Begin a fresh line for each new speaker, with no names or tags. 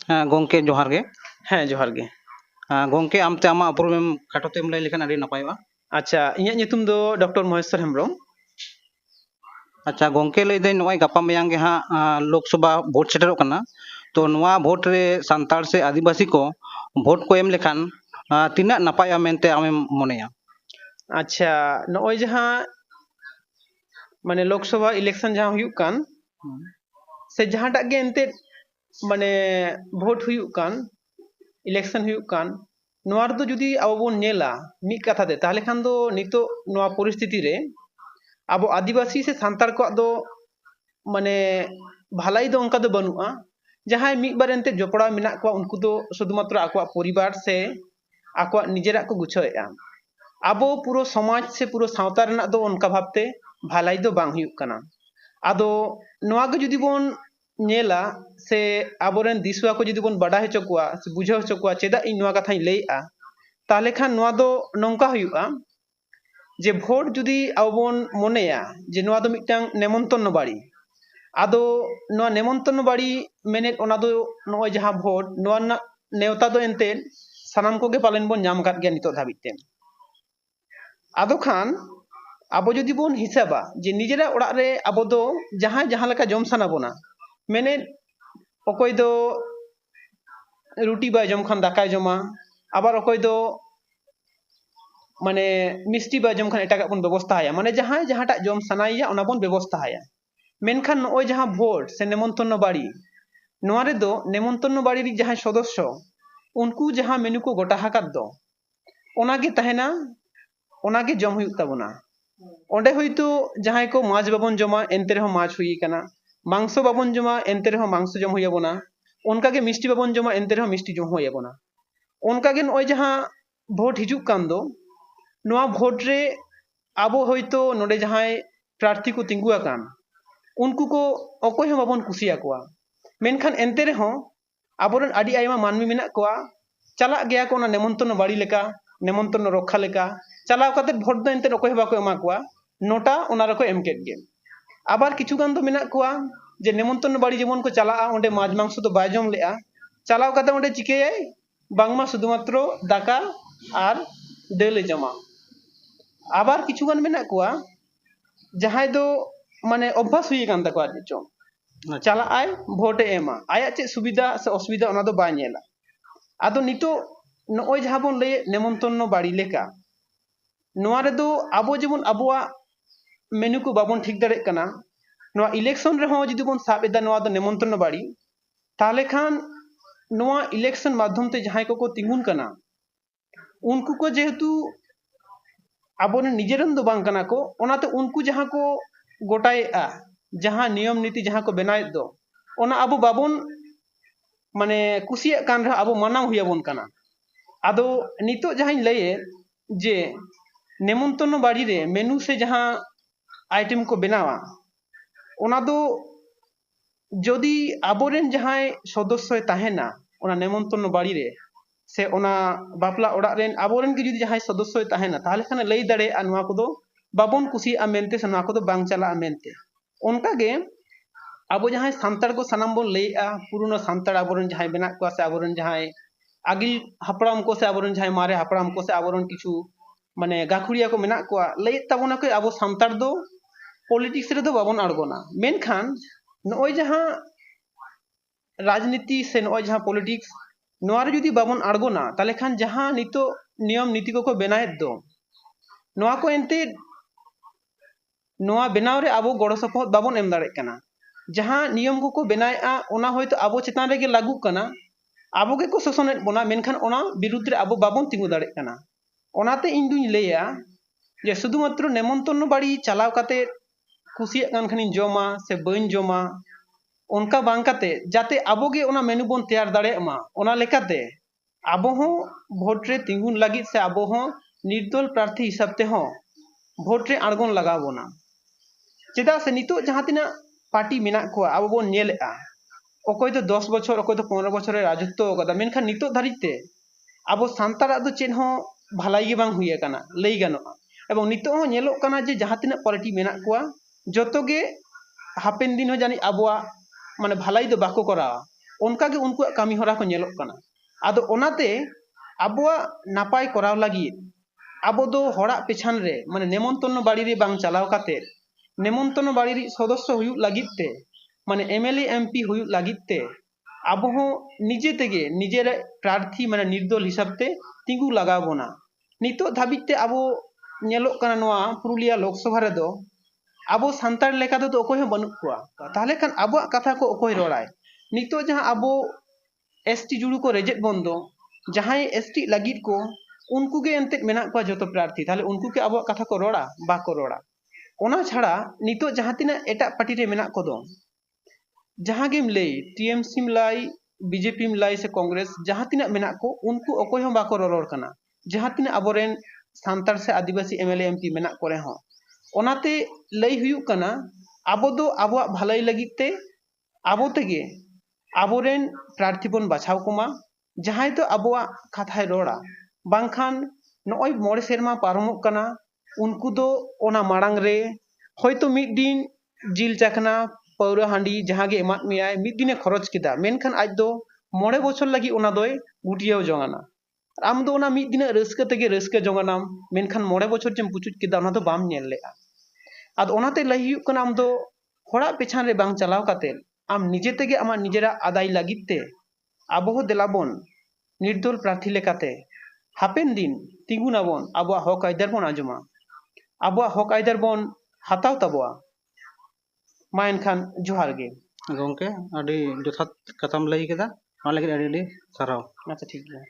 ᱜᱚᱝᱠᱮ ᱡᱚᱦᱟᱨ ᱜᱮ
ᱦᱮᱸ ᱡᱚᱦᱟᱨ ᱜᱮ
ᱜᱚᱝᱠᱮ ᱟᱢᱛᱮ ᱟᱢᱟᱜ ᱩᱯᱨᱩᱢᱮᱢ ᱠᱷᱟᱴᱚ ᱛᱮᱢ ᱞᱟᱹᱭ ᱞᱮᱠᱷᱟᱱ ᱟᱹᱰᱤ ᱱᱟᱯᱟᱭᱚᱜᱼᱟ᱾
ᱟᱪᱪᱷᱟ ᱤᱧᱟᱹᱜ ᱧᱩᱛᱩᱢ ᱫᱚ ᱰᱚᱠᱴᱚᱨ ᱢᱚᱦᱮᱥᱥᱚᱨ ᱦᱮᱢᱵᱨᱚᱢ᱾
ᱟᱪᱪᱷᱟ ᱜᱚᱝᱠᱮ ᱞᱟᱹᱭᱫᱟᱹᱧ ᱱᱚᱜᱼᱚᱭ ᱜᱟᱯᱟ ᱢᱮᱭᱟᱝ ᱜᱮ ᱦᱟᱸᱜ ᱞᱳᱠᱥᱚᱵᱷᱟ ᱵᱷᱳᱴ ᱥᱮᱴᱮᱨᱚᱜ ᱠᱟᱱᱟ, ᱛᱚ ᱱᱚᱣᱟ ᱵᱷᱳᱴ ᱨᱮ ᱥᱟᱱᱛᱟᱲ ᱥᱮ ᱟᱹᱫᱤᱵᱟᱹᱥᱤ ᱠᱚ ᱵᱷᱳᱴ ᱠᱚ ᱮᱢ ᱞᱮᱠᱷᱟᱱ ᱛᱤᱱᱟᱹᱜ ᱱᱟᱯᱟᱭᱚᱜᱼᱟ ᱢᱮᱱᱛᱮ ᱟᱢᱮᱢ ᱢᱚᱱᱮᱭᱟ?
ᱟᱪᱪᱷᱟ ᱱᱚᱜᱼᱚᱭ ᱡᱟᱦᱟᱸ ᱢᱟᱱᱮ ᱞᱳᱠᱥᱚᱵᱷᱟ ᱤᱞᱮᱠᱥᱚᱱ ᱡᱟᱦᱟᱸ ᱦᱩᱭᱩᱜ ᱠᱟᱱ ᱥᱮ ᱡᱟᱦᱟᱸᱴᱟᱜ ᱜᱮ ᱮᱱᱛᱮᱫ ᱢᱟᱱᱮ ᱵᱷᱳᱴ ᱦᱩᱭᱩᱜ ᱠᱟᱱ ইলেকশন ᱦᱩᱭᱩᱜ ᱠᱟᱱ ᱱᱚᱣᱟ ᱨᱮᱫᱚ ᱡᱩᱫᱤ ᱟᱵᱚ ᱵᱚᱱ ᱧᱮᱞᱟ ᱢᱤᱫ ᱠᱟᱛᱷᱟ ᱛᱮ ᱛᱟᱦᱞᱮ ᱠᱷᱟᱱ ᱫᱚ ᱱᱤᱛᱚᱜ ᱱᱚᱣᱟ ᱯᱚᱨᱤᱥᱛᱷᱤᱛᱤ ᱨᱮ ᱟᱵᱚ ᱟᱹᱫᱤᱵᱟᱹᱥᱤ ᱥᱮ ᱥᱟᱱᱛᱟᱲ ᱠᱚᱣᱟᱜ ᱫᱚ ᱢᱟᱱᱮ ᱵᱷᱟᱞᱟᱭ ᱫᱚ ᱚᱱᱠᱟ ᱫᱚ ᱵᱟᱹᱱᱩᱜᱼᱟ᱾ ᱡᱟᱦᱟᱸᱭ ᱢᱤᱫ ᱵᱟᱨ ᱮᱱᱛᱮᱫ ᱡᱚᱯᱲᱟᱣ ᱢᱮᱱᱟᱜ ᱠᱚᱣᱟ ᱩᱱᱠᱩ ᱫᱚ ᱥᱩᱫᱷᱩ ᱢᱟত্র ᱟᱠᱚᱣᱟᱜ ᱯᱚরিবার ᱥᱮ ᱟᱠᱚᱣᱟᱜ ᱱᱤᱡᱮᱨᱟᱜ ᱠᱚ ᱜᱩᱪᱷᱟᱹᱣᱮᱫᱼᱟ᱾ ᱟᱵᱚ ᱯᱩᱨᱟᱹ ᱥᱚᱢᱟᱡᱽ ᱥᱮ ᱯᱩᱨᱟᱹ ᱥᱟᱶᱛᱟ ᱨᱮᱱᱟᱜ ᱫᱚ ᱚᱱᱠᱟ ᱵᱷᱟᱵᱛᱮ ᱵᱷᱟᱞᱟᱭ ᱫᱚ ᱵᱟᱝ ᱦᱩᱭᱩᱜ ᱠᱟᱱᱟ᱾ ᱟᱫᱚ ᱱᱚᱣᱟ ᱜᱮ ᱡᱩᱫᱤ ᱵᱚᱱ ᱧᱮᱞᱟ ᱥᱮ ᱟᱵᱚᱨᱮᱱ ᱫᱤᱥᱩᱣᱟᱹ ᱠᱚ ᱡᱩᱫᱤ ᱵᱚᱱ ᱵᱟᱰᱟᱭ ᱦᱚᱪᱚ ᱠᱚᱣᱟ ᱥᱮ ᱵᱩᱡᱷᱟᱹᱣ ᱦᱚᱪᱚ ᱠᱚᱣᱟ ᱪᱮᱫᱟᱜ ᱤᱧ ᱱᱚᱣᱟ ᱠᱟᱛᱷᱟᱧ ᱞᱟᱹᱭᱮᱜᱼᱟ, তাহলে খান ᱱᱚᱣᱟ ᱫᱚ ᱱᱚᱝᱠᱟ ᱦᱩᱭᱩᱜᱼᱟ যে ভোট যদি আবো বন মনেয়া যে নোয়া দো মিটটাং নেমন্তন্ন বাড়ি আদো নোয়া নেমন্তন্ন বাড়ি মেনে ওনা দো নয় যাহা ভোট নোয়া না নেওতা দো এনতে সানাম কোগে পালেন বন নাম কাট গিয়া নিতো ধাবিতে আদো খান আবো যদি বন হিসাবা যে নিজেরা ওড়াগ রে আবো দো যাহা যাহা লেকা জম সানা বোনা মেনে অকয় দো রুটি বাই জম খান দাকায় জমা আবার অকয় দো মানে মিষ্টি বা জম খান এটাকে বন ব্যবস্থা হায়া মানে যাহাই যাহাটা জম সানাইয়া ওনা বন ব্যবস্থা হায়া মেনখান নয় যাহা ভোট সে নেমন্তন্ন বাড়ি নোয়া রে দো নেমন্তন্ন বাড়ির যাহাই সদস্য উনকু যাহা মেনু কো গোটা হাকাত দো ওনাগে তাহেনা ওনাগে জম হুয়ুগ তাবোনা ওঁডে হয়তো যাহাই কো মাছ বাবন জমা এনতে রেহ মাছ হুই কানা মাংস বাবন জমা এনতে রেহ মাংস জম হুইয়াবোনা ওনকাগে মিষ্টি বাবন জমা এনতে রেহ মিষ্টি জম হুইয়াবোনা ওনকাগে নয় যাহা ভোট হিজুগ কান দো নোয়া ভোট রে আবো হয়তো নোডে যাহাই প্রার্থী কো তিঙ্গু আকান उनको को अकोय हम बाबन कुसिया कोआ मेनखान एनते रे हों आबोरन आदि आयमा मानमी मेना कोआ चला गया को ना नेमंत्रण बाड़ी लेका नेमंत्रण रक्षा लेका चलाव काते भोट दो एनते अकोय बाको एमा कोआ नोटा ओना रको एम केट गे आबार किछु गान दो मेना कोआ जे नेमंत्रण बाड़ी जेमन को चला ओंडे माज मांस तो बाय जम लेआ चलाव काते ओंडे चिकेय बांगमा शुधु मात्र दाका आर डेले जमा आबार किछु गान मेना कोआ जहाय दो माने अभ्यास हुई कान तको आदि चो चला आय भोट एमा आया चे सुविधा से असुविधा ओना दो बाय नेला आदो नितो नय जहां बोन लय नेमंत्रण बाड़ी लेका नोआ रे दो आबो जेबन आबोआ मेनू को बाबन ठीक दाड़े कना नोआ इलेक्शन रे हो जदि बोन साब एदा नोआ दो नेमंत्रण बाड़ी ताले खान नोआ इलेक्शन माध्यम ते जहां को तिंगुन कना उनको को जेहेतु आबो ने निजेरन दो बांग कना को ओनाते उनको जहां को गोटाएआ जहां नियम नीति जहां को बनाए दो ओना आबो बाबन माने कुसिया कान रहा आबो मानाव हुयाबन काना आदो नितो जहां लये जे नेमंत्रण बाड़ी रे मेनू से जहां आइटम को बनावा ओना दो जदि आबोरेन जहां सदस्य ताहेना ओना नेमंत्रण बाड़ी रे से ओना बापला ओड़ा रेन आबोरेन के जदि जहां सदस्य ताहेना ताहले खाने लई दाड़े आ नोआ को दो बाबन कुसी मेनते से ना को दो बांग चला मेनते उनका गे आबो जहां सांतार को सनाम बोन लईआ पुराना सांतार आबोरन जहां बेना को से आबोरन जहां आगिल हापड़ाम को से आबोरन जहां मारे हापड़ाम को से आबोरन किछु माने गाखुड़िया को मेना को लई ताबोना को आबो सांतार दो पॉलिटिक्स रे दो बाबन अड़गोना मेनखान नय जहां राजनीति से नय जहां पॉलिटिक्स नोआ रे जदि बाबन अड़गोना ताले खान जहां नितो नियम नीति को बनाएद दो नोआ को एनते नोआ बनाव रे आबो गड़ो सपोहत बाबन एम दाड़े कना जहां नियम को बनाएआ ओना होयतो आबो चेतान रेगे लागू कना आबो गे को शोषणेद बोना मेनखान ओना विरुद्ध रे आबो बाबन तिंगु दाड़े कना ओनाते इन दुई लैया जे शुधु मात्र नेमंत्रण बाड़ी चलाव काते कुसिया कान खानी जमा से बइन जमा उनका बांग काते जाते आबो गे ओना मेनू बोन तैयार दाड़े मा ओना लेकाते आबो हो भोट रे तिंगुन लागित से आबो हो निर्दल प्रार्थी हिसाब ते हो भोट रे अड़गोन लगाव बोना चेदा से नितो जहां तिना पार्टी मेना को आबो बोन नेलेआ अकोय तो 10 बछर अकोय तो 15 बछर राजत्व कदा मेनखान नितो धारिते आबो सांतारा दो चेन हो भलाई गे बांग हुई काना लई गानोआ एवं नितो हो नेलो काना जे जहां तिना पार्टी मेना को जतो गे हापेन दिन हो जानी आबोआ माने भलाई दो बाको करा ᱚᱱᱠᱟᱜᱮ ᱩᱱᱠᱩᱣᱟᱜ ᱠᱟᱹᱢᱤ ᱦᱚᱨᱟ ᱠᱚ ᱧᱮᱞᱚᱜ ᱠᱟᱱᱟ ᱟᱫᱚ ᱚᱱᱟᱛᱮ ᱟᱵᱚᱣᱟᱜ ᱱᱟᱯᱟᱭ ᱠᱚᱨᱟᱣ ᱞᱟᱹᱜᱤᱫ ᱟᱵᱚ ᱫᱚ ᱦᱚᱲᱟᱜ ᱯᱮᱪᱷᱟᱱ ᱨᱮ ᱢᱟᱱᱮ नेमন্তন্ন বাড়ি রে ᱵᱟᱝ ᱪᱟᱞᱟᱣ ᱠᱟᱛᱮ नेमন্তন্ন বাড়ি ᱨᱤᱡ ᱥᱚᱫᱚᱥᱥᱚ ᱦᱩᱭᱩᱜ ᱞᱟᱹᱜᱤᱫ ᱛᱮ ᱢᱟᱱᱮ एमएलए एमपी ᱦᱩᱭᱩᱜ ᱞᱟᱹᱜᱤᱫ ᱛᱮ ᱟᱵᱚ ᱦᱚᱸ ᱱᱤᱡᱮ ᱛᱮᱜᱮ ᱱᱤᱡᱮᱨᱟᱜ ᱯᱨᱟর্থী ᱢᱟᱱᱮ ᱱᱤর্দল হিসাব ᱛᱮ ᱛᱤᱸᱜᱩ ᱞᱟᱜᱟᱣ ᱵᱚᱱᱟ ᱱᱤᱛᱚᱜ ᱫᱷᱟᱹᱵᱤᱡ ᱛᱮ ᱟᱵᱚ ᱧᱮᱞᱚᱜ ᱠᱟᱱᱟ ᱱᱚᱣᱟ ᱯᱩᱨᱩᱞᱤᱭᱟᱹ ᱞᱳᱠᱥᱚᱵᱷᱟ ᱨᱮᱫᱚ ᱟᱵᱚ ᱥᱟᱱᱛᱟᱲ ᱞᱮᱠᱟ ᱛᱮᱫᱚ ᱚᱠᱚᱭ ᱦᱚᱸ ᱵᱟᱹᱱᱩᱜ ᱠᱚᱣᱟ ᱛᱟᱦᱞᱮ ᱠᱷᱟᱱ ᱟᱵᱚᱣᱟᱜ ᱠᱟᱛᱷᱟ ᱠᱚ ᱚᱠᱚᱭ ᱨᱚᱲᱟᱭ ᱱᱤᱛᱚᱜ ᱡᱟᱦᱟᱸ ᱟᱵᱚ एसटी जुड़ू को रेजेट बंदो जहां एसटी लगित को उनको के एंतेद मेना को जतो प्रार्थी ताले उनको के अब कथा को रोड़ा बाको रोड़ा ओना छाड़ा नितो जहां तिना एटा पार्टी रे मेना को दो जहां गेम लई टीएमसी लाई बीजेपी लाई से कांग्रेस जहां तिना मेना को उनको अकोय हम बाको रोड़ कना जहां तिना अबोरेन सांतार से आदिवासी एमएलए एमपी मेना को रे हो ओनाते लई हुयु कना आबो दो आबो भलाई लगित ते आबो तेगे आबोरेन प्रार्थी बन बाछाव कुमा जहां तो आबोआ कथाय रोड़ा बांखान नॉय मोड़े सेरमा पारमोग कना उनको दो ओना माड़ांग रे होयतो मिद दिन जिल चाकना पौरा हांडी जहां गे एमात मियाय मिद दिने खरच किदा मेनखान आज दो मोड़े बछर लगी ओना दोय गुटियाव जंगाना आम दो ओना मिद दिने रस्के तेगे रस्के जंगानाम मेनखान मोड़े बछर जेम पुचुज किदा ओना दो बाम नेल लेआ आद ओनाते लई हुयुग कना आम दो होड़ा पेछान रे बांग चलाव काते आम निजे तेगे आमा निजेरा आदाय लगित ते आबो हो देलाबन निर्दल प्रार्थी लेकाते हापेन दिन तिंगुनाबन आबो हक आयदार बन आजमा आबो हक आयदार बन हाताव ताबोआ मा एनखान जोहार गे
गंके अडी जथात कथाम लई केदा ᱚᱱᱟ ᱞᱟᱹᱜᱤᱫ ᱟᱹᱰᱤ ᱟᱹᱰᱤ ᱥᱟᱨᱦᱟᱣ
अच्छा ठीक है।